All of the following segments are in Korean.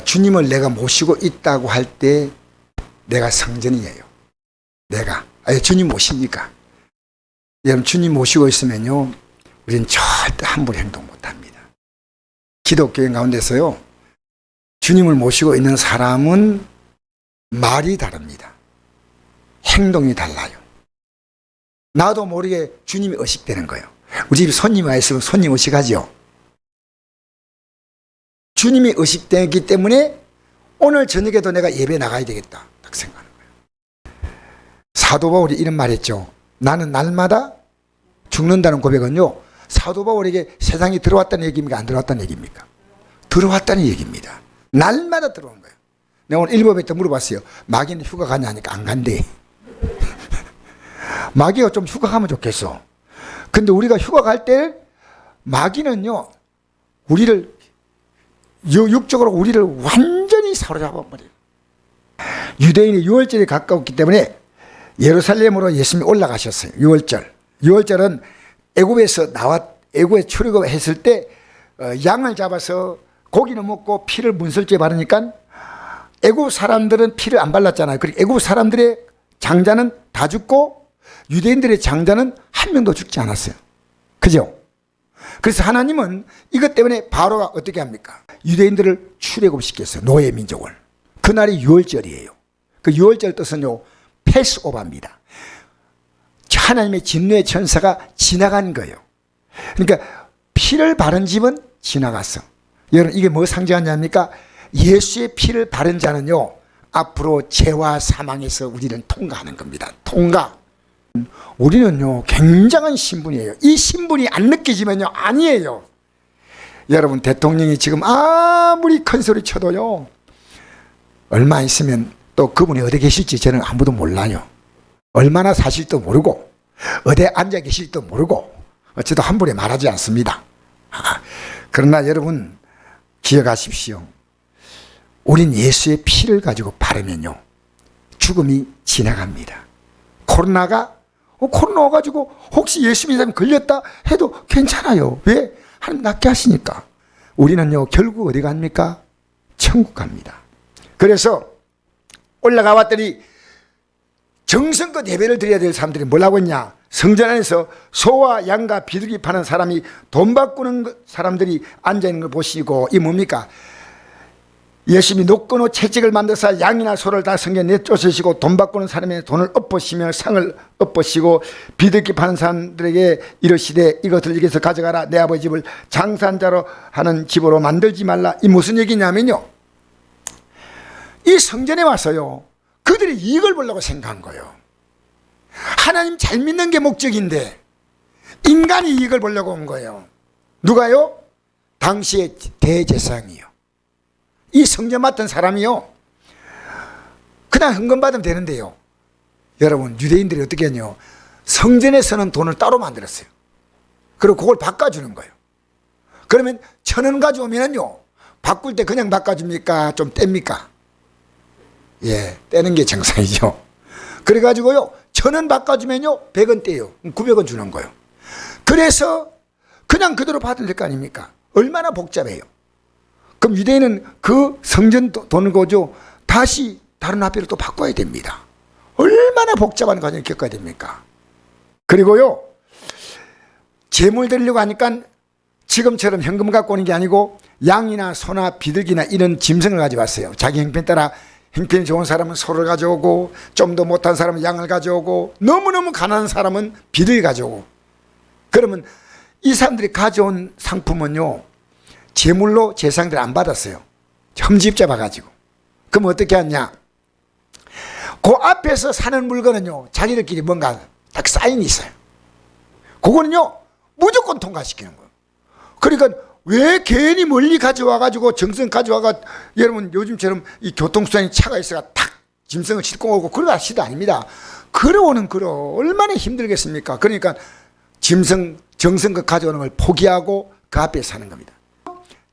주님을 내가 모시고 있다고 할 때 내가 성전이에요. 주님 모십니까? 여러분, 주님 모시고 있으면요, 우리는 절대 함부로 행동 못합니다. 기독교인 가운데서요, 주님을 모시고 있는 사람은 말이 다릅니다. 행동이 달라요. 나도 모르게 주님이 의식되는 거예요. 우리 집에 손님이 와 있으면 손님 의식하죠. 주님이 의식되기 때문에 오늘 저녁에도 내가 예배 나가야 되겠다 딱 생각하는 거예요. 사도 바울이 이런 말 했죠. 나는 날마다 죽는다는 고백은요, 사도 바울에게 세상이 들어왔다는 얘기입니까? 안 들어왔다는 얘기입니까? 들어왔다는 얘기입니다. 날마다 들어온 거예요. 내가 오늘 일법에 때 물어봤어요. 마귀는 휴가 가냐 하니까 안 간대. 마귀가 좀 휴가 가면 좋겠어. 근데 우리가 휴가 갈 때 마귀는요, 우리를 육적으로 우리를 완전히 사로잡아 버려요. 유대인이 유월절에 가까웠기 때문에 예루살렘으로 예수님이 올라가셨어요. 유월절은 애굽에 출애굽했을 때 양을 잡아서 고기는 먹고 피를 문설주에 바르니까 애굽 사람들은 피를 안 발랐잖아요. 그리고 애굽 사람들의 장자는 다 죽고 유대인들의 장자는 한 명도 죽지 않았어요. 그죠? 그래서 하나님은 이것 때문에 바로가 어떻게 합니까? 유대인들을 출애굽시켰어요. 노예 민족을. 그날이 유월절이에요. 그 유월절 뜻은요, 패스오버입니다. 하나님의 진노의 천사가 지나간 거예요. 그러니까 피를 바른 집은 지나갔어. 여러분, 이게 뭐 상징하냐니까 예수의 피를 바른 자는요, 앞으로 죄와 사망에서 우리는 통과하는 겁니다. 통과. 우리는요, 굉장한 신분이에요. 이 신분이 안 느껴지면요, 아니에요. 여러분, 대통령이 지금 아무리 큰 소리 쳐도요, 얼마 있으면 또 그분이 어디 계실지 저는 아무도 몰라요. 얼마나 사실도 모르고 어디 앉아 계실지도 모르고 저도 함부로 말하지 않습니다. 그러나 여러분, 기억하십시오. 우린 예수의 피를 가지고 바르면요, 죽음이 지나갑니다. 코로나 와가지고 혹시 예수 믿으면 걸렸다 해도 괜찮아요. 왜? 하나님 낫게 하시니까. 우리는요, 결국 어디 갑니까? 천국 갑니다. 그래서 올라가 왔더니 정성껏 예배를 드려야 될 사람들이 뭐라고 했냐? 성전 안에서 소와 양과 비둘기 파는 사람이 돈 바꾸는 사람들이 앉아있는 걸 보시고, 이 뭡니까? 예수님이 노끈으로 채찍을 만들어서 양이나 소를 다 성전에 내쫓으시고 돈 바꾸는 사람의 돈을 엎으시며 상을 엎으시고 비둘기 파는 사람들에게 이르시되 이것을 여기서 가져가라. 내 아버지 집을 장사자로 하는 집으로 만들지 말라. 이 무슨 얘기냐면요, 이 성전에 와서요, 그들이 이익을 보려고 생각한 거예요. 하나님 잘 믿는 게 목적인데 인간이 이익을 보려고 온 거예요. 누가요? 당시의 대제사장이요. 이 성전 맡은 사람이요, 그냥 헌금 받으면 되는데요, 여러분, 유대인들이 어떻게 했냐? 성전에서는 돈을 따로 만들었어요. 그리고 그걸 바꿔주는 거예요. 그러면 1,000원 가져오면요, 바꿀 때 그냥 바꿔줍니까? 좀 뗍니까? 예, 떼는 게 정상이죠. 그래가지고요, 1,000원 바꿔주면요, 100원 떼요. 900원 주는 거예요. 그래서 그냥 그대로 받으면 될 거 아닙니까? 얼마나 복잡해요. 그럼 유대인은 그 성전 돈을 거죠, 다시 다른 화폐를 또 바꿔야 됩니다. 얼마나 복잡한 과정을 겪어야 됩니까? 그리고요, 재물 드리려고 하니까 지금처럼 현금 갖고 오는 게 아니고 양이나 소나 비둘기나 이런 짐승을 가져왔어요. 자기 형편 따라 형편이 좋은 사람은 소를 가져오고, 좀 더 못한 사람은 양을 가져오고, 너무너무 가난한 사람은 비둘기 가져오고. 그러면 이 사람들이 가져온 상품은요, 제물로 제사장들이 안 받았어요. 험집 잡아가지고. 그럼 어떻게 하냐? 그 앞에서 사는 물건은요, 자기들끼리 뭔가 딱 사인이 있어요. 그거는요, 무조건 통과시키는 거예요. 그러니까 왜 괜히 멀리 가져와가지고 정성 가져와가, 여러분 요즘처럼 이 교통수단이 차가 있어가 탁 짐승을 싣고 오고 그런 아시도 아닙니다. 걸어오는 얼마나 힘들겠습니까? 그러니까 정성껏 가져오는 걸 포기하고 그 앞에 사는 겁니다.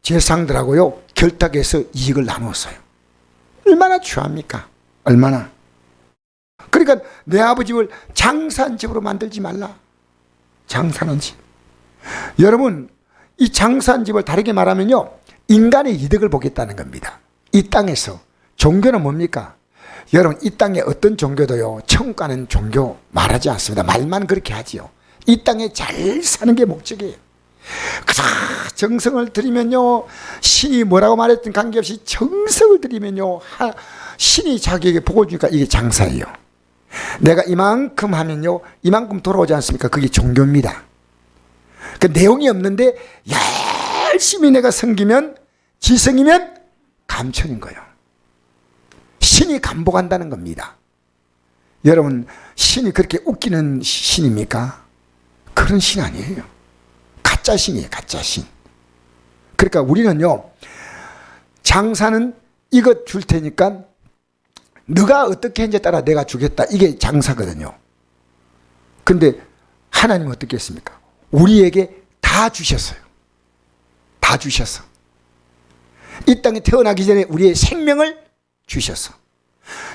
제사장들하고요, 결탁해서 이익을 나누었어요. 얼마나 추합니까? 얼마나. 그러니까 내 아버지 집을 장사한 집으로 만들지 말라. 장사는 집. 여러분, 이 장사한 집을 다르게 말하면요, 인간의 이득을 보겠다는 겁니다. 이 땅에서 종교는 뭡니까? 여러분, 이 땅에 어떤 종교도요, 천국 가는 종교 말하지 않습니다. 말만 그렇게 하지요. 이 땅에 잘 사는 게 목적이에요. 그저 정성을 들이면요, 신이 뭐라고 말했든 관계없이 정성을 들이면요, 신이 자기에게 복을 주니까 이게 장사예요. 내가 이만큼 하면요, 이만큼 돌아오지 않습니까? 그게 종교입니다. 그 내용이 없는데 열심히 내가 섬기면, 지성이면 감천인 거예요. 신이 감복한다는 겁니다. 여러분, 신이 그렇게 웃기는 신입니까? 그런 신 아니에요. 가짜 신이에요, 가짜 신. 그러니까 우리는요, 장사는 이것 줄 테니까 너가 어떻게 했는지에 따라 내가 주겠다. 이게 장사거든요. 근데 하나님은 어떻게 했습니까? 우리에게 다 주셨어요. 다 주셔서. 이 땅에 태어나기 전에 우리의 생명을 주셔서,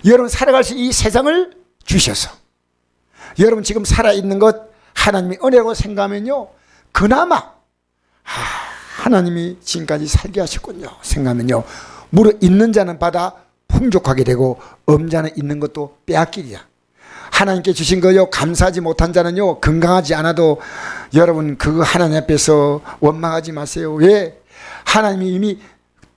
여러분 살아갈 수 이 세상을 주셔서, 여러분 지금 살아있는 것 하나님이 은혜라고 생각하면요, 그나마 하나님이 지금까지 살게 하셨군요 생각하면요, 무릇 있는 자는 받아 풍족하게 되고 없는 자는 있는 것도 빼앗기리라. 하나님께 주신 거요, 감사하지 못한 자는요, 건강하지 않아도 여러분 그 하나님 앞에서 원망하지 마세요. 왜? 하나님이 이미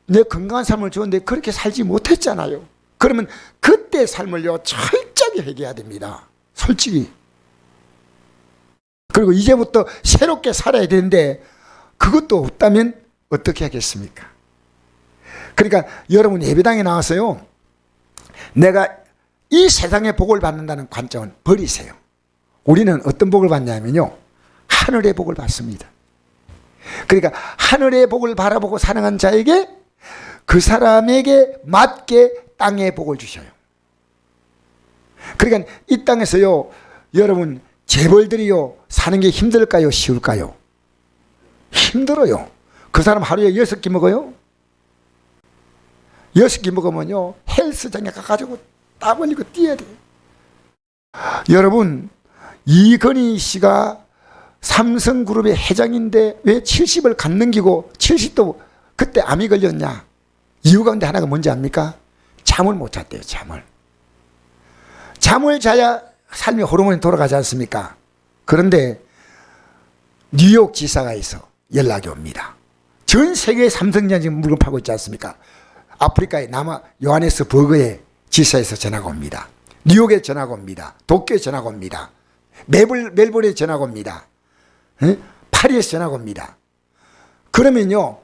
내 건강한 삶을 주었는데 그렇게 살지 못했잖아요. 그러면 그때 삶을요, 철저하게 회개해야 됩니다. 솔직히. 그리고 이제부터 새롭게 살아야 되는데 그것도 없다면 어떻게 하겠습니까? 그러니까 여러분 예배당에 나와서요, 내가 이 세상의 복을 받는다는 관점은 버리세요. 우리는 어떤 복을 받냐면요, 하늘의 복을 받습니다. 그러니까 하늘의 복을 바라보고 사랑한 자에게, 그 사람에게 맞게 땅의 복을 주셔요. 그러니까 이 땅에서요, 여러분 재벌들이요, 사는 게 힘들까요, 쉬울까요? 힘들어요. 그 사람 하루에 6끼 먹어요. 6끼 먹으면요, 헬스장에 가가지고 땀 흘리고 뛰어야 돼요. 여러분, 이건희 씨가 삼성그룹의 회장인데 왜 70을 간 넘기고 70도 그때 암이 걸렸냐? 이유 가운데 하나가 뭔지 압니까? 잠을 못 잤대요. 잠을 자야 삶의 호르몬이 돌아가지 않습니까? 그런데 뉴욕 지사가에서 연락이 옵니다. 전 세계의 삼성전자 지금 물건 팔고 있지 않습니까? 아프리카의 남아 요하네스 버그의 지사에서 전화가 옵니다. 뉴욕에 전화가 옵니다. 도쿄에 전화가 옵니다. 멜번에 전화가 옵니다. 파리에서 전화가 옵니다. 그러면요,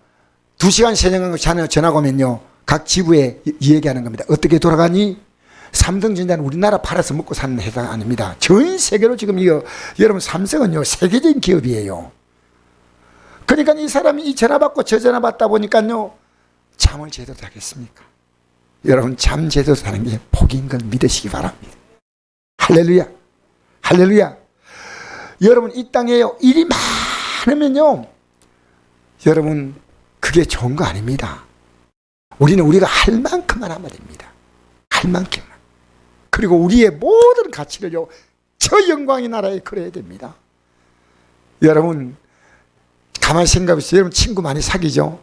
2시간 3시간 전화가 오면요, 각 지부에 이 얘기하는 겁니다. 어떻게 돌아가니? 삼성전자는 우리나라 팔아서 먹고 사는 회사가 아닙니다. 전 세계로 지금 이거, 여러분 삼성은요, 세계적인 기업이에요. 그러니까 이 사람이 이 전화 받고 저 전화 받다 보니까요, 잠을 제대로 자겠습니까? 여러분 잠 제대로 자는 게 복인 걸 믿으시기 바랍니다. 할렐루야, 할렐루야. 여러분 이 땅에요, 일이 많으면요, 여러분 그게 좋은 거 아닙니다. 우리는 우리가 할 만큼만 하면 됩니다. 할 만큼만. 그리고 우리의 모든 가치를요, 저 영광의 나라에 걸어야 됩니다. 여러분 가만히 생각해보세요. 여러분 친구 많이 사귀죠?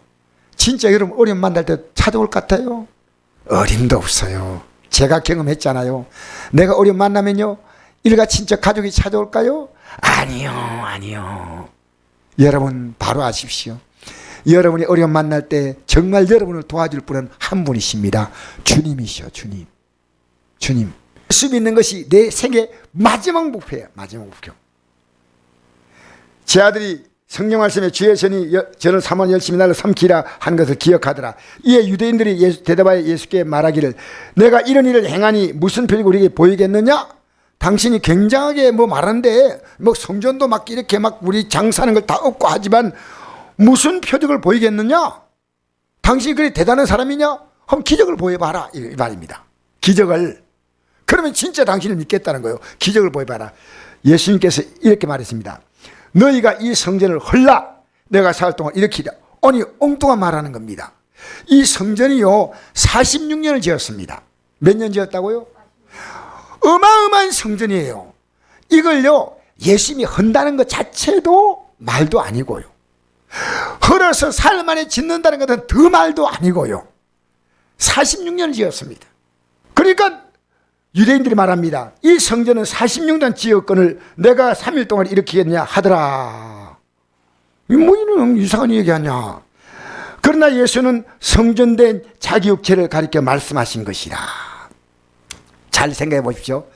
진짜 여러분 어려움 만날 때 찾아올 것 같아요? 어림도 없어요. 제가 경험했잖아요. 내가 어려움 만나면요, 일가 친척 가족이 찾아올까요? 아니요. 여러분 바로 아십시오. 여러분이 어려움 만날 때 정말 여러분을 도와줄 분은 한 분이십니다. 주님이시여. 주님. 예수 믿는 것이 내 생애 마지막 목표예요. 마지막 목표. 제 아들이 성령 말씀에 주의 전이 저는 삼원 열심히 나를 삼키라 한 것을 기억하더라. 이에 유대인들이 대답하여 예수께 말하기를, 내가 이런 일을 행하니 무슨 표적이 우리에게 보이겠느냐? 당신이 굉장하게 말하는데 성전도 막 이렇게 막 우리 장사하는 걸 다 얻고 하지만 무슨 표적을 보이겠느냐? 당신이 그리 대단한 사람이냐? 한번 기적을 보여봐라, 이 말입니다. 기적을. 그러면 진짜 당신을 믿겠다는 거예요. 기적을 보여봐라. 예수님께서 이렇게 말했습니다. 너희가 이 성전을 헐라 내가 4일 동안 일으키라. 아니 엉뚱한 말하는 겁니다. 이 성전이요 46년을 지었습니다. 몇 년 지었다고요? 어마어마한 성전이에요. 이걸요 예수님이 헌다는 것 자체도 말도 아니고요, 헐어서 사흘 만에 짓는다는 것은 더 말도 아니고요. 46년을 지었습니다. 그러니까 유대인들이 말합니다. 이 성전은 46년 지었건을 내가 3일 동안 일으키겠냐 하더라. 뭐 이런 이상한 얘기하냐. 그러나 예수는 성전된 자기 육체를 가리켜 말씀하신 것이라. 잘 생각해 보십시오.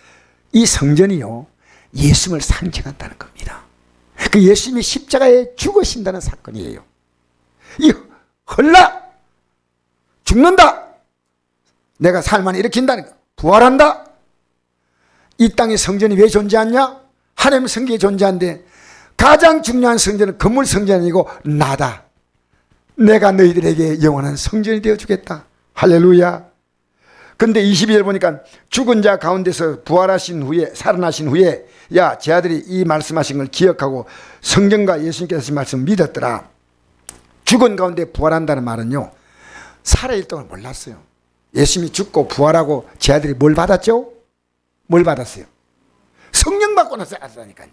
이 성전이요, 예수님을 상징한다는 겁니다. 그 예수님이 십자가에 죽으신다는 사건이에요. 이 헐라 죽는다, 내가 살만 일으킨다는 거, 부활한다. 이 땅에 성전이 왜 존재하냐? 하나님 성경에 존재한데 가장 중요한 성전은 건물 성전이 아니고 나다. 내가 너희들에게 영원한 성전이 되어주겠다. 할렐루야. 근데 22절 보니까 죽은 자 가운데서 부활하신 후에, 살아나신 후에, 야, 제 아들이 이 말씀하신 걸 기억하고 성경과 예수님께서 하신 말씀 믿었더라. 죽은 가운데 부활한다는 말은요, 살아있을 동안 몰랐어요. 예수님이 죽고 부활하고 제 아들이 뭘 받았죠? 뭘 받았어요? 성령 받고 나서 알았다니까요.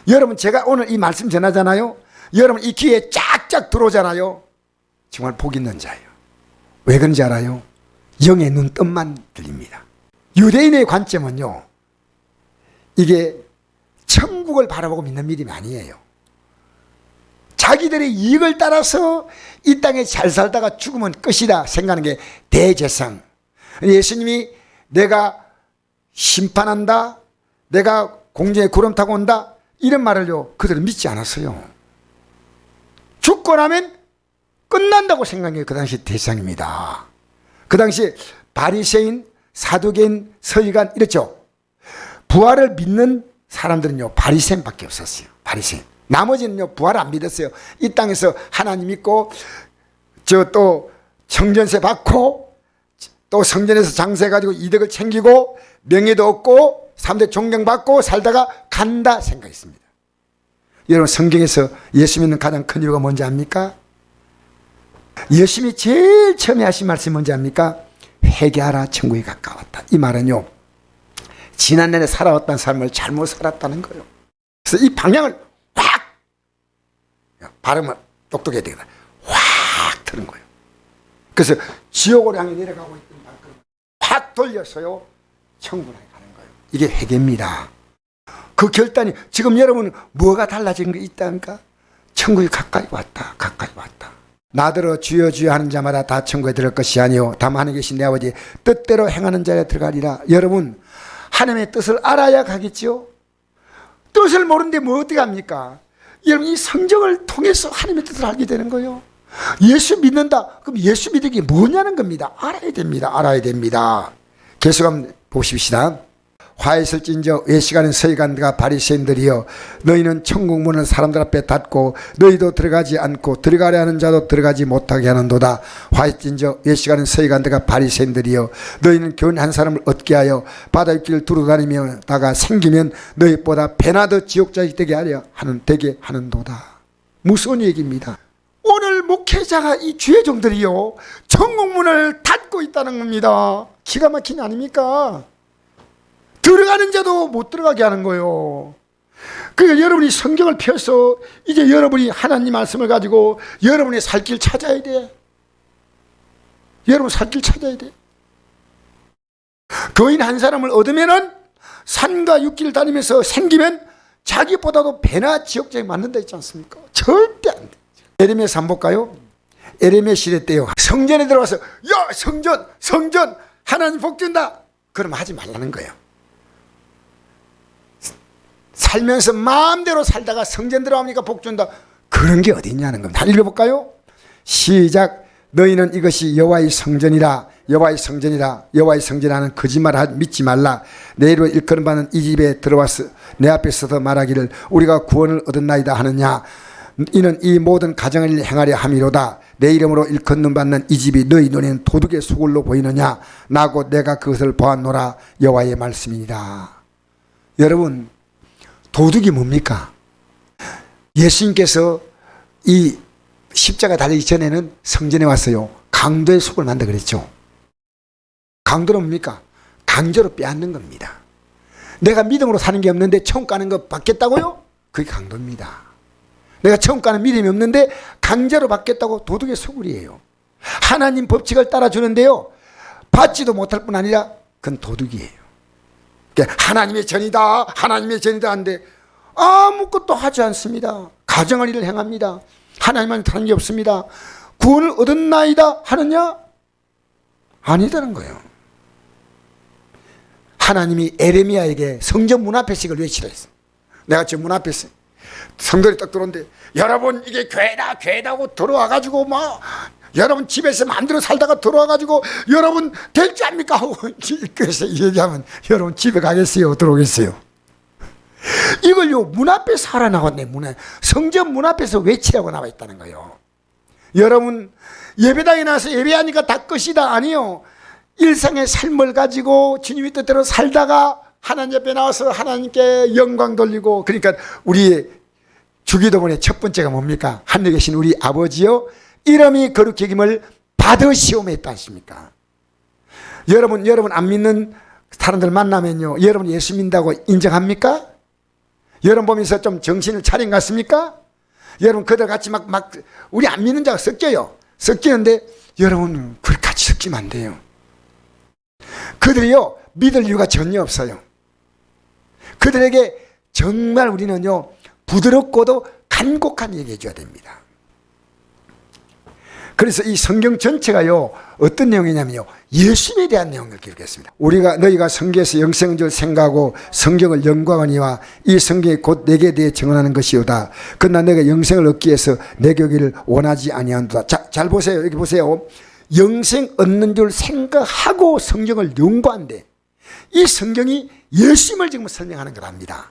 여러분, 제가 오늘 이 말씀 전하잖아요. 여러분, 이 귀에 쫙쫙 들어오잖아요. 정말 복 있는 자예요. 왜 그런지 알아요? 영의 눈뜬만 들립니다. 유대인의 관점은요, 이게 천국을 바라보고 믿는 믿음이 아니에요. 자기들의 이익을 따라서 이 땅에 잘 살다가 죽으면 끝이다 생각하는 게 대제상. 예수님이 내가 심판한다, 내가 공중에 구름 타고 온다, 이런 말을요, 그들은 믿지 않았어요. 죽고 나면 끝난다고 생각한 게 그 당시 대상입니다. 그 당시 바리새인, 사두개인, 서기관 이랬죠. 부활을 믿는 사람들은요, 바리새인밖에 없었어요. 바리새인. 나머지는요, 부활을 안 믿었어요. 이 땅에서 하나님 믿고 저 또 성전세 받고 또 성전에서 장사해가지고 이득을 챙기고 명예도 얻고 3대 존경받고 살다가 간다 생각했습니다. 여러분, 성경에서 예수 믿는 가장 큰 이유가 뭔지 압니까? 예수님이 제일 처음에 하신 말씀이 뭔지 압니까? 회개하라, 천국이 가까웠다. 이 말은요, 지난날에 살아왔던 삶을 잘못 살았다는 거예요. 그래서 이 방향을 확, 발음을 똑똑해야 되겠다, 확 트는 거예요. 그래서 지옥으로 향해 내려가고 있던 발걸음을 확 돌려서요, 천국으로 가는 거예요. 이게 회개입니다. 그 결단이, 지금 여러분 뭐가 달라진 게 있다니까? 천국이 가까이 왔다, 가까이 왔다. 나더러 주여 주여 하는 자마다 다 천국에 들어갈 것이 아니요 다만 하늘에 계신 내 아버지 뜻대로 행하는 자에 들어가리라. 여러분, 하나님의 뜻을 알아야 가겠죠. 뜻을 모르는데 뭐 어떻게 합니까? 여러분, 이 성경을 통해서 하나님의 뜻을 알게 되는 거예요. 예수 믿는다, 그럼 예수 믿는 게 뭐냐는 겁니다. 알아야 됩니다. 알아야 됩니다. 계속 한번 보십시다. 화했을진저 외식하는 서기관과 바리새인들이여, 너희는 천국 문을 사람들 앞에 닫고 너희도 들어가지 않고 들어가려 하는 자도 들어가지 못하게 하는도다. 화했진저 외식하는 서기관과 바리새인들이여, 너희는 교훈 한 사람을 얻게 하여 바다의 길을 두루다니며 다가 생기면 너희보다 배나 더 지옥자이 되게 하는도다. 무서운 얘기입니다. 오늘 목회자가 이 주의 종들이요, 천국 문을 닫고 있다는 겁니다. 기가 막힌 거 아닙니까? 들어가는 자도 못 들어가게 하는 거예요. 그러니까 여러분이 성경을 펴서 이제 여러분이 하나님 말씀을 가지고 여러분의 살 길 찾아야 돼. 여러분 살 길 찾아야 돼. 거인 한 사람을 얻으면은 산과 육지를 다니면서 생기면 자기보다도 배나 지옥자에 맞는다 했지 않습니까? 절대 안 돼. 에레미야서 한번 볼까요? 에레미야 시대 때요, 성전에 들어가서 야, 성전 하나님 복 준다, 그럼 하지 말라는 거예요. 살면서 마음대로 살다가 성전 들어가니까 복 준다, 그런 게 어디 있냐는 겁니다. 한 읽어볼까요? 시작. 너희는 이것이 여호와의 성전이라, 여호와의 성전이라, 여호와의 성전이라는 거짓말을 믿지 말라. 내 이름으로 일컬음 받는 이 집에 들어와서 내 앞에 서서 말하기를 우리가 구원을 얻었나이다 하느냐. 이는 이 모든 가정을 행하려 함이로다. 내 이름으로 일컫는 받는 이 집이 너희 눈에는 도둑의 소굴로 보이느냐. 나고 내가 그것을 보았노라. 여호와의 말씀이니라. 여러분, 도둑이 뭡니까? 예수님께서 이 십자가 달리기 전에는 성전에 왔어요. 강도의 속을 만다 그랬죠. 강도는 뭡니까? 강제로 빼앗는 겁니다. 내가 믿음으로 사는 게 없는데 천국 가는 거 받겠다고요? 그게 강도입니다. 내가 천국 가는 믿음이 없는데 강제로 받겠다고, 도둑의 소굴이에요. 하나님 법칙을 따라주는데요, 받지도 못할 뿐 아니라 그건 도둑이에요. 그러니까 하나님의 전이다, 하나님의 전이다 하는데 아무것도 하지 않습니다. 가정의 일을 행합니다. 하나님만 다른 게 없습니다. 구원을 얻었나이다 하느냐? 아니다는 거예요. 하나님이 에레미야에게 성전 문 앞에 이걸 외치라 했어. 내가 지금 문 앞에 있어. 성도들이 딱 들어오는데, 여러분 이게 죄다 죄다고 들어와가지고 막 여러분 집에서 마음대로 살다가 들어와가지고 여러분 될 줄 압니까? 하고 그래서 얘기하면 여러분 집에 가겠어요? 들어오겠어요? 이걸요 문 앞에 살아 나왔네. 성전 문 앞에서 외치라고 나와 있다는 거예요. 여러분 예배당에 나와서 예배하니까 다 끝이다 아니요. 일상의 삶을 가지고 주님의 뜻대로 살다가 하나님 옆에 나와서 하나님께 영광 돌리고, 그러니까 우리의 주기도문의 첫 번째가 뭡니까? 하늘에 계신 우리 아버지여 이름이 거룩히 여김을 받으시오메 했습니까? 여러분 안 믿는 사람들 만나면요, 여러분 예수 믿는다고 인정합니까? 여러분 보면서 좀 정신을 차린 것 같습니까? 여러분 그들 같이 막 우리 안 믿는 자가 섞여요. 섞이는데 여러분 그렇게 같이 섞이면 안 돼요. 그들이요 믿을 이유가 전혀 없어요. 그들에게 정말 우리는요 부드럽고도 간곡한 얘기해 줘야 됩니다. 그래서 이 성경 전체가요 어떤 내용이냐면요, 예수님에 대한 내용을 기록했습니다. 너희가 성경에서 영생인 줄 생각하고 성경을 연구하거니와 이 성경이 곧 내게 대해 증언하는 것이오다. 그러나 내가 영생을 얻기 위해서 내게 오기를 원하지 아니한도다. 잘 보세요. 여기 보세요. 영생 얻는 줄 생각하고 성경을 연구한대. 이 성경이 예수님을 지금 설명하는 거랍니다.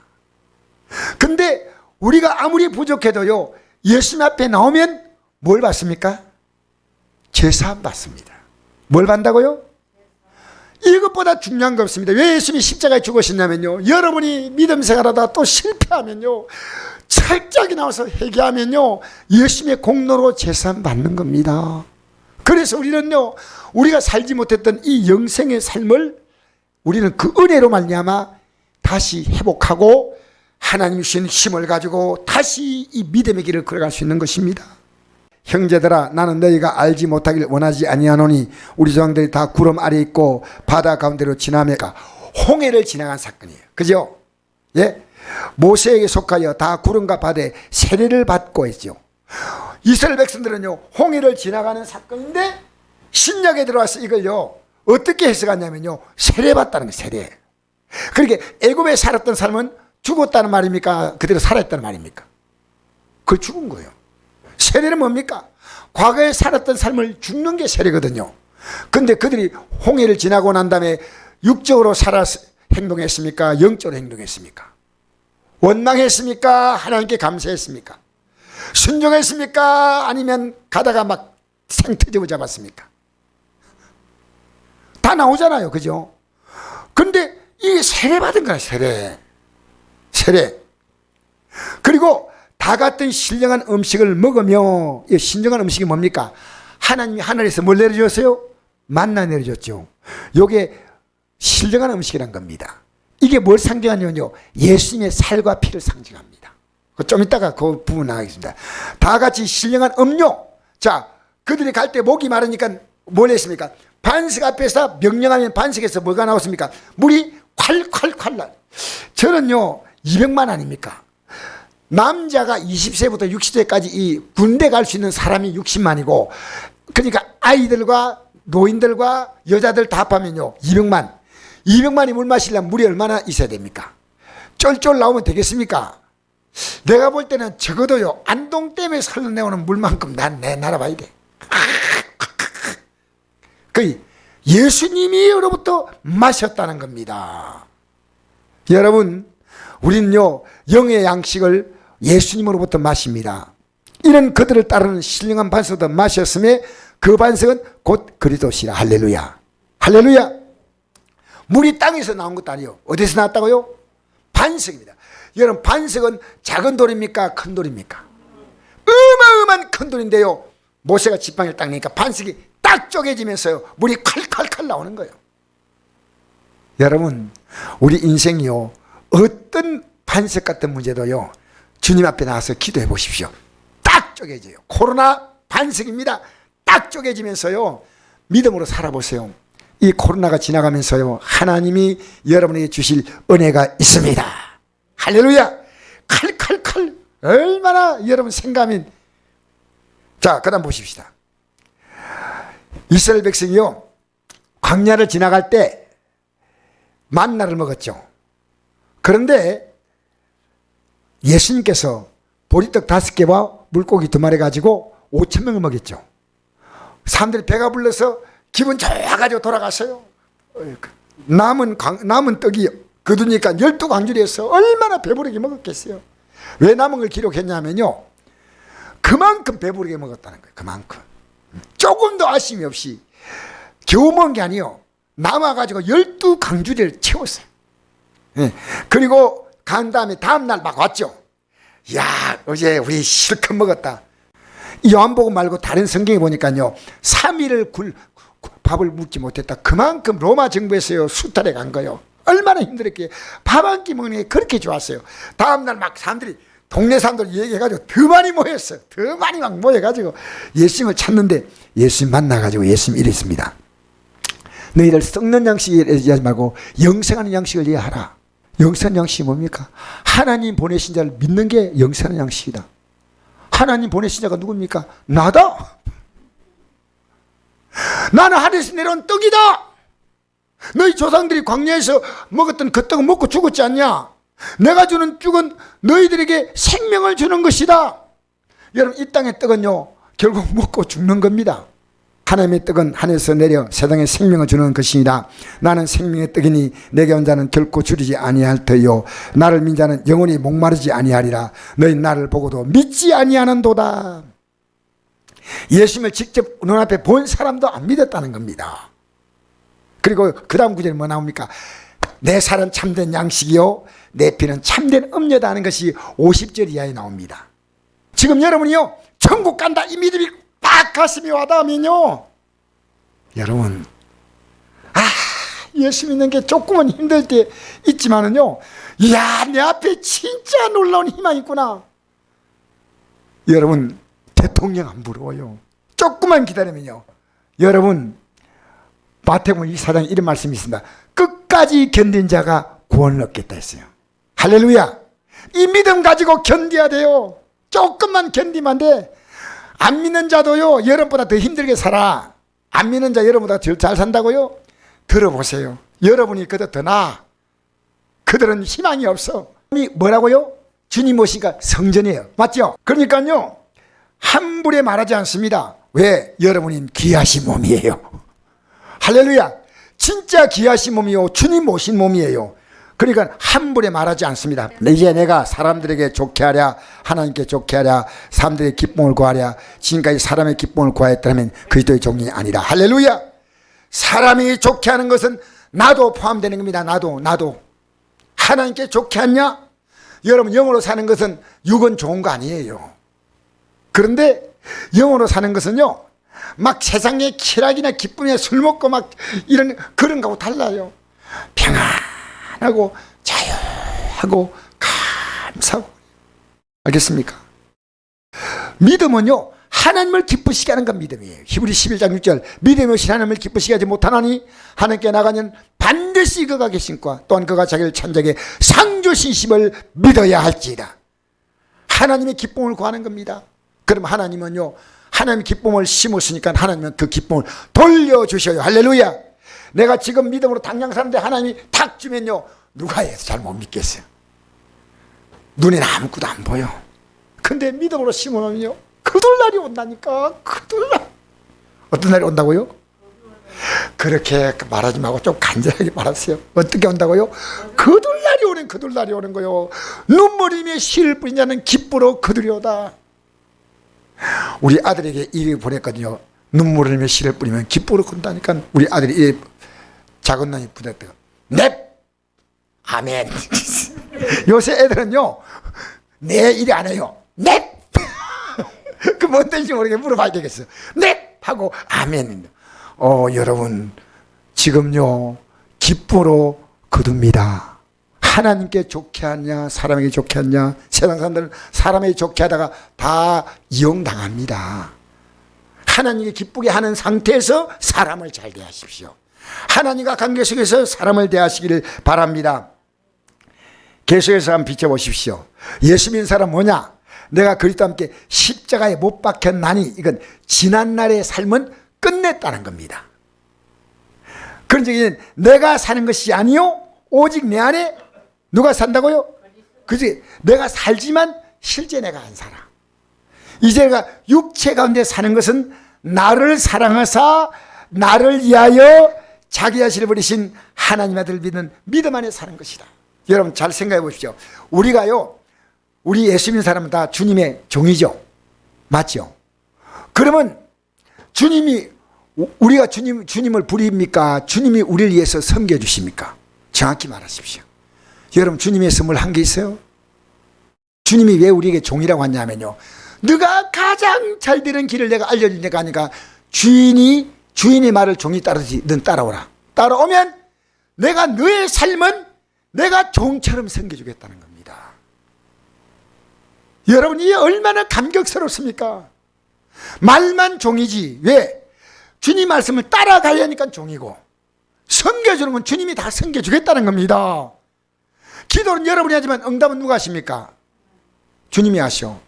근데 우리가 아무리 부족해도요 예수님 앞에 나오면 뭘 받습니까? 제사함 받습니다. 뭘 받는다고요? 이것보다 중요한 거 없습니다. 왜 예수님이 십자가에 죽으셨냐면요, 여러분이 믿음 생활하다 또 실패하면요, 철저하게 나와서 회개하면요 예수님의 공로로 제사함 받는 겁니다. 그래서 우리는요 우리가 살지 못했던 이 영생의 삶을 우리는 그 은혜로 말미암아 다시 회복하고 하나님이 주신 힘을 가지고 다시 이 믿음의 길을 걸어갈 수 있는 것입니다. 형제들아 나는 너희가 알지 못하길 원하지 아니하노니 우리 조상들이 다 구름 아래 있고 바다 가운데로 지나면까 홍해를 지나간 사건이에요. 그죠? 예? 모세에게 속하여 다 구름과 바다에 세례를 받고 했죠. 이스라엘 백성들은요 홍해를 지나가는 사건인데 신약에 들어와서 이걸요 어떻게 해석하냐면요 세례받다는 거예요. 세례. 그러니까 애굽에 살았던 사람은 죽었다는 말입니까? 그대로 살아있다는 말입니까? 그걸 죽은 거예요. 세례는 뭡니까? 과거에 살았던 삶을 죽는 게 세례거든요. 근데 그들이 홍해를 지나고 난 다음에 육적으로 살아 행동했습니까? 영적으로 행동했습니까? 원망했습니까? 하나님께 감사했습니까? 순종했습니까? 아니면 가다가 막 생트집을 잡았습니까? 다 나오잖아요. 그죠? 근데 이 세례 받은 거야. 세례. 그리고 다 같은 신령한 음식을 먹으며, 이 신령한 음식이 뭡니까? 하나님이 하늘에서 뭘 내려줬어요? 만나 내려줬죠. 요게 신령한 음식이란 겁니다. 이게 뭘 상징하냐면요 예수님의 살과 피를 상징합니다. 좀 이따가 그 부분 나가겠습니다. 다 같이 신령한 음료. 자, 그들이 갈 때 목이 마르니까 뭘 했습니까? 반석 앞에서 명령하면 반석에서 뭐가 나왔습니까? 물이 콸콸콸 나. 저는요 200만 아닙니까? 남자가 20세부터 60세까지 이 군대 갈 수 있는 사람이 60만이고, 그러니까 아이들과 노인들과 여자들 다 합하면요 200만이 물 마시려면 물이 얼마나 있어야 됩니까? 쫄쫄 나오면 되겠습니까? 내가 볼 때는 적어도요 안동댐에서 흘러내오는 물만큼 난 내 날아봐야 돼. 그 예수님이로부터 마셨다는 겁니다. 여러분 우리는요 영의 양식을 예수님으로부터 마십니다. 이는 그들을 따르는 신령한 반석도 마셨음에 그 반석은 곧 그리스도시라. 할렐루야. 할렐루야. 물이 땅에서 나온 것도 아니에요. 어디서 나왔다고요? 반석입니다. 여러분 반석은 작은 돌입니까? 큰 돌입니까? 어마어마한 큰 돌인데요 모세가 지팡이를 딱 내니까 반석이 딱 쪼개지면서요 물이 칼칼칼 나오는 거예요. 여러분 우리 인생이요 어떤 반석 같은 문제도요 주님 앞에 나와서 기도해 보십시오. 딱 쪼개져요. 코로나 반석입니다. 막 쪼개지면서요, 믿음으로 살아보세요. 이 코로나가 지나가면서요, 하나님이 여러분에게 주실 은혜가 있습니다. 할렐루야. 칼칼칼 얼마나 여러분 생각하면. 자, 그 다음 보십시다. 이스라엘 백성이요, 광야를 지나갈 때 만나를 먹었죠. 그런데 예수님께서 보리떡 5개와 물고기 2마리 가지고 5,000명을 먹였죠. 사람들이 배가 불러서 기분 좋아가지고 돌아갔어요. 남은 떡이 거두니까 12광줄이었어. 얼마나 배부르게 먹었겠어요. 왜 남은 걸 기록했냐면요, 그만큼 배부르게 먹었다는 거예요. 그만큼. 조금도 아쉬움이 없이. 겨우 먹은 게 아니에요. 남아가지고 12강주리를 채웠어요. 그리고 간 다음에 다음날 막 왔죠. 야, 어제 우리 실컷 먹었다. 요한복음 말고 다른 성경에 보니까요, 3일을 밥을 먹지 못했다. 그만큼 로마 정부에서요, 수탈해 간 거예요. 얼마나 힘들었기에 밥 한 끼 먹는 게 그렇게 좋았어요. 다음날 막 사람들이, 동네 사람들 얘기해가지고 더 많이 모였어요. 더 많이 막 모여가지고 예수님을 찾는데, 예수님 만나가지고 예수님 이랬습니다. 너희들 썩는 양식을 얘기하지 말고 영생하는 양식을 이해하라. 영생하는 양식이 뭡니까? 하나님 보내신 자를 믿는 게 영생하는 양식이다. 하나님 보내신 자가 누굽니까? 나다. 나는 하늘에서 내려온 떡이다. 너희 조상들이 광야에서 먹었던 그 떡은 먹고 죽었지 않냐? 내가 주는 떡은 너희들에게 생명을 주는 것이다. 여러분, 이 땅의 떡은요, 결국 먹고 죽는 겁니다. 하나님의 떡은 하늘에서 내려 세상에 생명을 주는 것이니라. 나는 생명의 떡이니 내게 온 자는 결코 줄이지 아니할 터요, 나를 믿는 자는 영원히 목마르지 아니하리라. 너희 나를 보고도 믿지 아니하는도다. 예수님을 직접 눈앞에 본 사람도 안 믿었다는 겁니다. 그리고 그 다음 구절에 뭐 나옵니까? 내 살은 참된 양식이요, 내 피는 참된 음료다 하는 것이 50절 이하에 나옵니다. 지금 여러분이요, 천국 간다, 이 믿음이 막 가슴이 와닿으면요, 여러분, 예수 믿는 게 조금은 힘들 때 있지만은요, 이야, 내 앞에 진짜 놀라운 희망이 있구나. 여러분, 대통령 안 부러워요. 조금만 기다리면요, 여러분, 마태복음 24장 이런 말씀이 있습니다. 끝까지 견딘 자가 구원을 얻겠다 했어요. 할렐루야. 이 믿음 가지고 견뎌야 돼요. 조금만 견디면 안 돼. 안 믿는 자도요, 여러분보다 더 힘들게 살아. 안 믿는 자 여러분보다 잘 산다고요? 들어보세요. 여러분이 그들 더 나아. 그들은 희망이 없어. 뭐라고요? 주님 오시니까 성전이에요. 맞죠? 그러니까요, 함부로 말하지 않습니다. 왜? 여러분이 귀하신 몸이에요. 할렐루야. 진짜 귀하신 몸이요, 주님 오신 몸이에요. 그러니까 함부로 말하지 않습니다. 이제 내가 사람들에게 좋게 하랴, 하나님께 좋게 하랴, 사람들의 기쁨을 구하랴. 지금까지 사람의 기쁨을 구하였다면 그리스도의 종이 아니라. 할렐루야. 사람이 좋게 하는 것은 나도 포함되는 겁니다. 나도 하나님께 좋게 하냐? 여러분, 영으로 사는 것은 육은 좋은 거 아니에요. 그런데 영으로 사는 것은요, 막 세상의 쾌락이나 기쁨에 술 먹고 막 이런 그런 거하고 달라요. 평안하고 자유하고 감사하고. 알겠습니까? 믿음은요, 하나님을 기쁘시게 하는 건 믿음이에요. 히브리 11장 6절, 믿음이 없이 하나님을 기쁘시게 하지 못하나니 하나님께 나가면 반드시 그가 계신과 또한 그가 자기를 천적에 상 주시심을 믿어야 할지라. 하나님의 기쁨을 구하는 겁니다. 그럼 하나님은요, 하나님의 기쁨을 심었으니까 하나님은 그 기쁨을 돌려주셔요. 할렐루야. 내가 지금 믿음으로 당장 사는데 하나님이 탁 주면요, 누가 해서 잘 못 믿겠어요. 눈에는 아무것도 안 보여. 근데 믿음으로 심어놓으면요, 그들날이 온다니까. 그들날. 어떤 날이 온다고요? 그렇게 말하지 말고 좀 간절하게 말하세요. 어떻게 온다고요? 그들날이 오는 거요. 눈물이며 씨를 뿌린 자는 기쁘러 그들이오다. 우리 아들에게 일을 보냈거든요. 눈물을 흘리며 씨를 뿌리면 기쁘러 건다니까. 우리 아들이 작은 놈이 부탁해요. 넵! 아멘. 요새 애들은요, 내 일이 안 해요. 넵! 그 뭔 뜻인지 모르게 물어봐야 되겠어요. 넵! 하고 아멘. 여러분, 지금요, 기쁘러 거둡니다. 하나님께 좋게 하냐, 사람에게 좋게 하냐. 세상 사람들은 사람에게 좋게 하다가 다 이용당합니다. 하나님께 기쁘게 하는 상태에서 사람을 잘 대하십시오. 하나님과 관계 속에서 사람을 대하시기를 바랍니다. 계속해서 한번 비춰보십시오. 예수 믿는 사람 뭐냐? 내가 그리스도와 함께 십자가에 못 박혔나니, 이건 지난날의 삶은 끝냈다는 겁니다. 그런 적에는 내가 사는 것이 아니요 오직 내 안에 누가 산다고요? 그지? 내가 살지만 실제 내가 안 살아. 이제 내가 육체 가운데 사는 것은 나를 사랑하사 나를 위하여 자기 자신을 버리신 하나님 아들 믿는 믿음 안에 사는 것이다. 여러분 잘 생각해 보십시오. 우리가요, 우리 예수 믿는 사람은 다 주님의 종이죠. 맞죠? 그러면 주님이, 우리가 주님을 부립니까? 주님이 우리를 위해서 섬겨주십니까? 정확히 말하십시오. 여러분 주님의 선물 한 게 있어요? 주님이 왜 우리에게 종이라고 하냐면요, 네가 가장 잘 되는 길을 내가 알려줄 내가 하니까 주인의 말을 종이 따르지, 넌 따라오라. 따라오면 내가 너의 삶은 내가 종처럼 섬겨주겠다는 겁니다. 여러분 이게 얼마나 감격스럽습니까? 말만 종이지, 왜? 주님 말씀을 따라가야 하니까 종이고, 섬겨주는 건 주님이 다 섬겨주겠다는 겁니다. 기도는 여러분이 하지만 응답은 누가 하십니까? 주님이 하셔.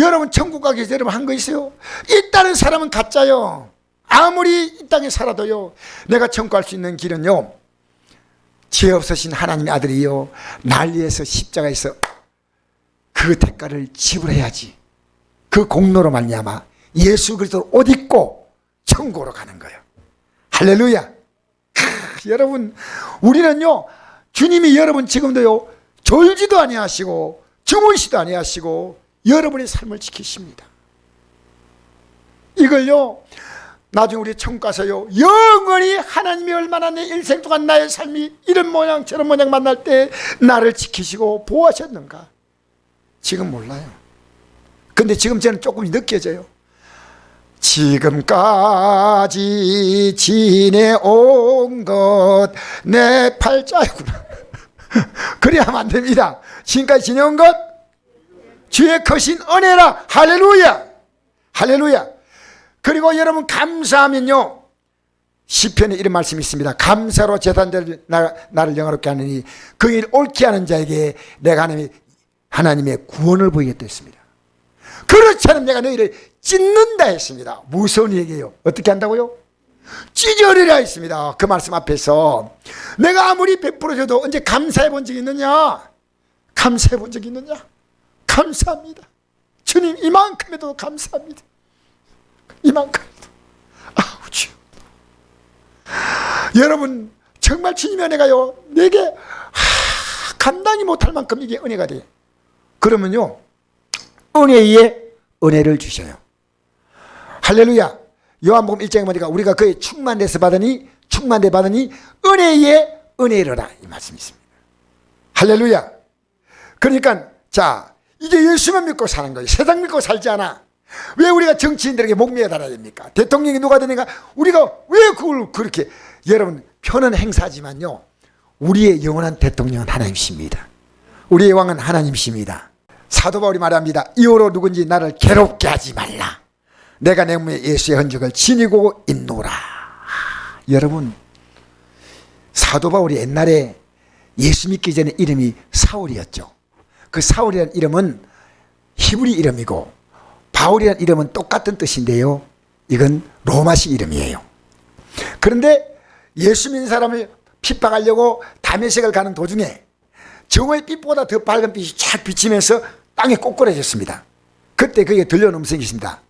여러분 천국 가기 위해서 여러분 한 거 있어요? 있다는 사람은 가짜요. 아무리 이 땅에 살아도요, 내가 천국 갈 수 있는 길은요, 죄 없으신 하나님의 아들이요 날 위해서 십자가에서 그 대가를 지불해야지. 그 공로로 말미암아 예수 그리스도 옷 입고 천국으로 가는 거예요. 할렐루야. 여러분 우리는요, 주님이 여러분 지금도요 졸지도 아니하시고 주무시도 아니하시고 여러분의 삶을 지키십니다. 이걸요 나중에 우리 천국 가서요 영원히 하나님이 얼마나 내 일생 동안 나의 삶이 이런 모양 저런 모양 만날 때 나를 지키시고 보호하셨는가 지금 몰라요. 근데 지금 저는 조금 느껴져요. 지금까지 지내온 것 내 팔자이구나. 그래야 하면 안 됩니다. 지금까지 지내온 것 주의 크신 은혜라. 할렐루야. 할렐루야. 그리고 여러분 감사하면요, 시편에 이런 말씀이 있습니다. 감사로 제단들 나를 영화롭게 하느니 그 일 옳게 하는 자에게 내가 하나님의 구원을 보이겠다 했습니다. 그렇지 않으면 내가 너희를 찢는다 했습니다. 무서운 얘기예요. 어떻게 한다고요? 찢어리라 했습니다. 그 말씀 앞에서 내가 아무리 베풀어줘도 언제 감사해 본 적이 있느냐? 감사해 본 적이 있느냐? 감사합니다. 주님 이만큼에도 감사합니다. 이만큼에도. 아우 주여. 여러분 정말 주님의 은혜가요 내게 감당이 못할 만큼 이게 은혜가 돼요. 그러면요 은혜 위에 은혜를 주셔요. 할렐루야. 요한복음 1장에 보니까 우리가 그의 충만돼서 받으니 은혜 위에 은혜로라 이 말씀이 있습니다. 할렐루야. 그러니까 자 이제 예수만 믿고 사는 거예요. 세상 믿고 살지 않아. 왜 우리가 정치인들에게 목매어 달아야 됩니까? 대통령이 누가 되니까 우리가 왜 그걸 그렇게. 여러분 표는 행사지만요 우리의 영원한 대통령은 하나님이십니다. 우리의 왕은 하나님이십니다. 사도 바울이 말합니다. 이후로 누군지 나를 괴롭게 하지 말라. 내가 내 몸에 예수의 흔적을 지니고 있노라. 여러분 사도 바울이 옛날에 예수 믿기 전에 이름이 사울이었죠. 그 사울이라는 이름은 히브리 이름이고 바울이라는 이름은 똑같은 뜻인데요 이건 로마식 이름이에요. 그런데 예수 믿는 사람을 핍박하려고 다메섹을 가는 도중에 정오의 빛보다 더 밝은 빛이 쫙 비치면서 땅에 꼬꾸라졌습니다. 그때 그게 들려오는 음성이 있습니다.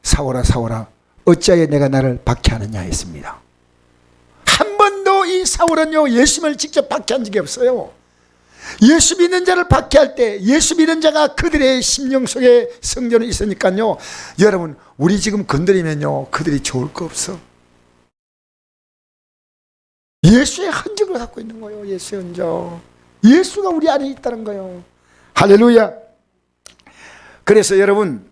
사울아 사울아 어찌하여 내가 나를 박해하느냐 했습니다. 한 번도 이 사울은요 예수님을 직접 박해한 적이 없어요. 예수 믿는 자를 박해할 때 예수 믿는 자가 그들의 심령 속에 성전에 있으니까요 여러분 우리 지금 건드리면요 그들이 좋을 거 없어. 예수의 흔적을 갖고 있는 거예요. 예수의 흔적. 예수가 우리 안에 있다는 거예요. 할렐루야. 그래서 여러분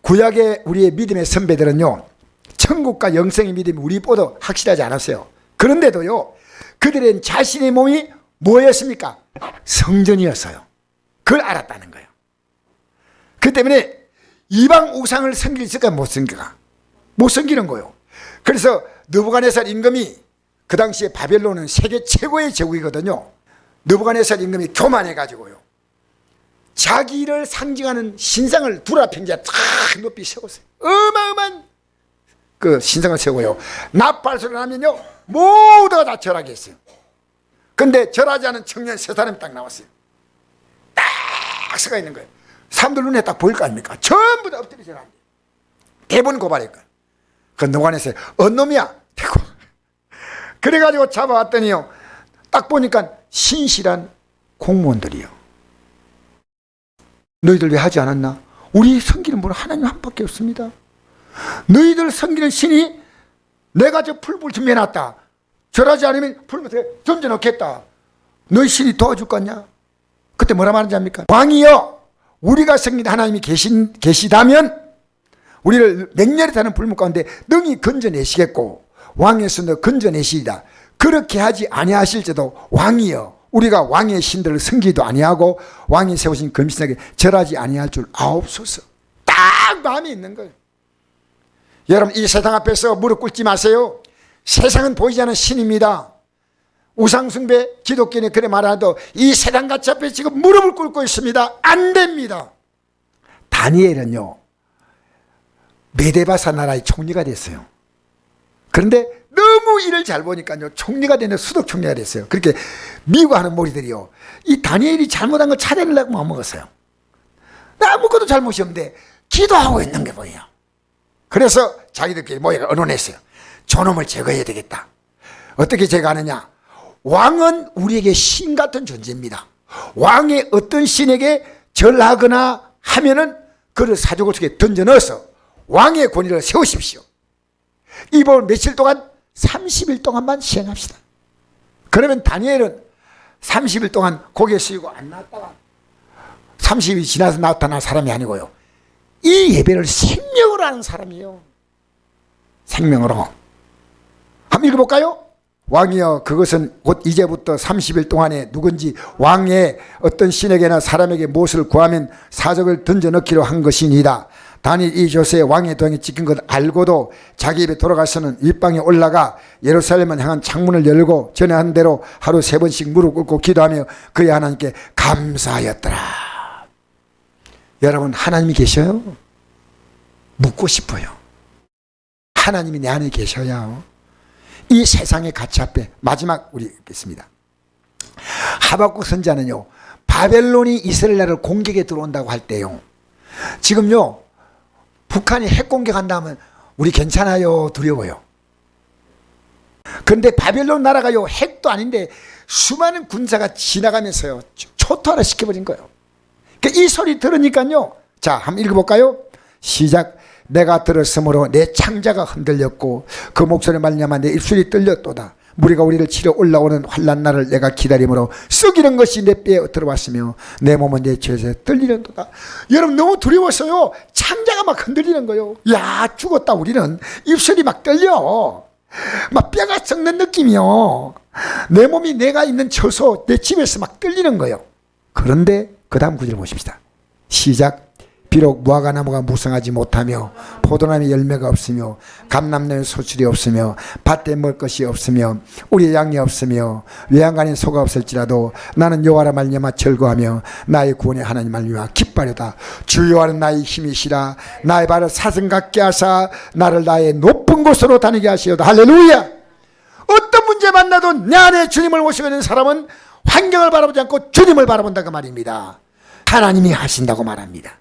구약의 우리의 믿음의 선배들은요 천국과 영생의 믿음이 우리보다 확실하지 않았어요. 그런데도요 그들은 자신의 몸이 뭐였습니까? 성전이었어요. 그걸 알았다는 거예요. 그 때문에 이방 우상을 섬길 수가 못 섬겨가. 못 섬기는 거예요. 그래서 느부갓네살 임금이 그 당시에 바벨론은 세계 최고의 제국이거든요. 느부갓네살 임금이 교만해가지고요, 자기를 상징하는 신상을 둘 앞에 이제 탁 높이 세웠어요. 어마어마한 그 신상을 세우고요, 나팔소리 나면요 모두가 다 절하게 했어요. 근데 절하지 않은 청년 세 사람이 딱 나왔어요. 딱 서가 있는 거예요. 사람들 눈에 딱 보일 거 아닙니까? 전부 다 엎드려 절하는 거예요. 대부분 고발했거든. 그 느부갓네살 언놈이야 대고 그래가지고 잡아왔더니요, 딱 보니까 신실한 공무원들이요. 너희들 왜 하지 않았나? 우리 섬기는 분은 하나님 한 밖에 없습니다. 너희들 섬기는 신이 내가 저 풀불 준비해놨다, 절하지 않으면 풀불 던져놓겠다, 너희 신이 도와줄 거냐? 그때 뭐라 말하는지 압니까? 왕이여, 우리가 섬기는 하나님이 계시다면 우리를 맹렬히 타는 불문 가운데 능히 건져내시겠고 왕의 손으로 건져내시리다. 그렇게 하지 아니하실지도 왕이여, 우리가 왕의 신들을 섬기도 아니하고 왕이 세우신 금신에게 절하지 아니할 줄 아옵소서. 딱 마음이 있는 거예요. 여러분, 이 세상 앞에서 무릎 꿇지 마세요. 세상은 보이지 않는 신입니다. 우상숭배, 기독교는 그래 말하도 이 세상같이 앞에 지금 무릎을 꿇고 있습니다. 안 됩니다. 다니엘은요, 메데바사 나라의 총리가 됐어요. 그런데 너무 일을 잘 보니까요, 총리가 되는 수석 총리가 됐어요. 그렇게 미워하는 무리들이요, 이 다니엘이 잘못한 걸 찾아내려고 마음먹었어요. 아무것도 잘못이 없는데 기도하고 있는 게 뭐예요. 그래서 자기들끼리 모여서 언론했어요. 저놈을 제거해야 되겠다. 어떻게 제거하느냐? 왕은 우리에게 신 같은 존재입니다. 왕의 어떤 신에게 절하거나 하면은 그를 사족을 속에 던져 넣어서 왕의 권위를 세우십시오. 이 법을 며칠 동안 30일 동안만 시행합시다. 그러면 다니엘은 30일 동안 고개 숙이고 안 나왔다가 30일이 지나서 나타난 사람이 아니고요, 이 예배를 생명으로 하는 사람이에요. 생명으로. 한번 읽어볼까요? 왕이여, 그것은 곧 이제부터 30일 동안에 누군지 왕의 어떤 신에게나 사람에게 무엇을 구하면 사적을 던져 넣기로 한 것이니이다. 다니엘 이 조세에 왕의 도항이 찍힌 것 알고도 자기 입에 돌아가서는 윗방에 올라가 예루살렘을 향한 창문을 열고 전에 한 대로 하루 3번씩 무릎 꿇고 기도하며 그의 하나님께 감사하였더라. 여러분, 하나님이 계셔요? 묻고 싶어요. 하나님이 내 안에 계셔야 이 세상의 가치 앞에. 마지막 우리 읽겠습니다. 하박국 선지자는요, 바벨론이 이스라엘 나라를 공격에 들어온다고 할 때요, 지금요 북한이 핵 공격한다면 우리 괜찮아요? 두려워요? 그런데 바벨론 나라가요, 핵도 아닌데 수많은 군사가 지나가면서요 초토화를 시켜버린 거예요. 그러니까 이 소리 들으니까요, 자 한번 읽어볼까요? 시작. 내가 들었으므로 내 창자가 흔들렸고 그 목소리 말미암아 내 입술이 떨렸도다. 무리가 우리를 치러 올라오는 환난 날을 내가 기다림으로 썩이는 것이 내 뼈에 들어왔으며 내 몸은 내 죄에서 떨리는도다. 여러분, 너무 두려웠어요. 창자가 막 흔들리는 거예요. 야, 죽었다. 우리는 입술이 막 떨려. 막 뼈가 썩는 느낌이요. 내 몸이 내가 있는 처소, 내 집에서 막 떨리는 거예요. 그런데 그 다음 구절 보십시다. 시작. 비록 무화과나무가 무성하지 못하며 포도나무에 열매가 없으며 감람나무에 소출이 없으며 밭에 먹을 것이 없으며 우리의 양이 없으며 외양간에 소가 없을지라도 나는 여호와라 말미암아 즐거하며 나의 구원의 하나님 말미암아 기뻐하려다. 주 여호와는 나의 힘이시라. 나의 발을 사슴 같게 하사 나를 나의 높은 곳으로 다니게 하시오다. 할렐루야. 어떤 문제 만나도 내 안에 주님을 모시고 있는 사람은 환경을 바라보지 않고 주님을 바라본다 그 말입니다. 하나님이 하신다고 말합니다.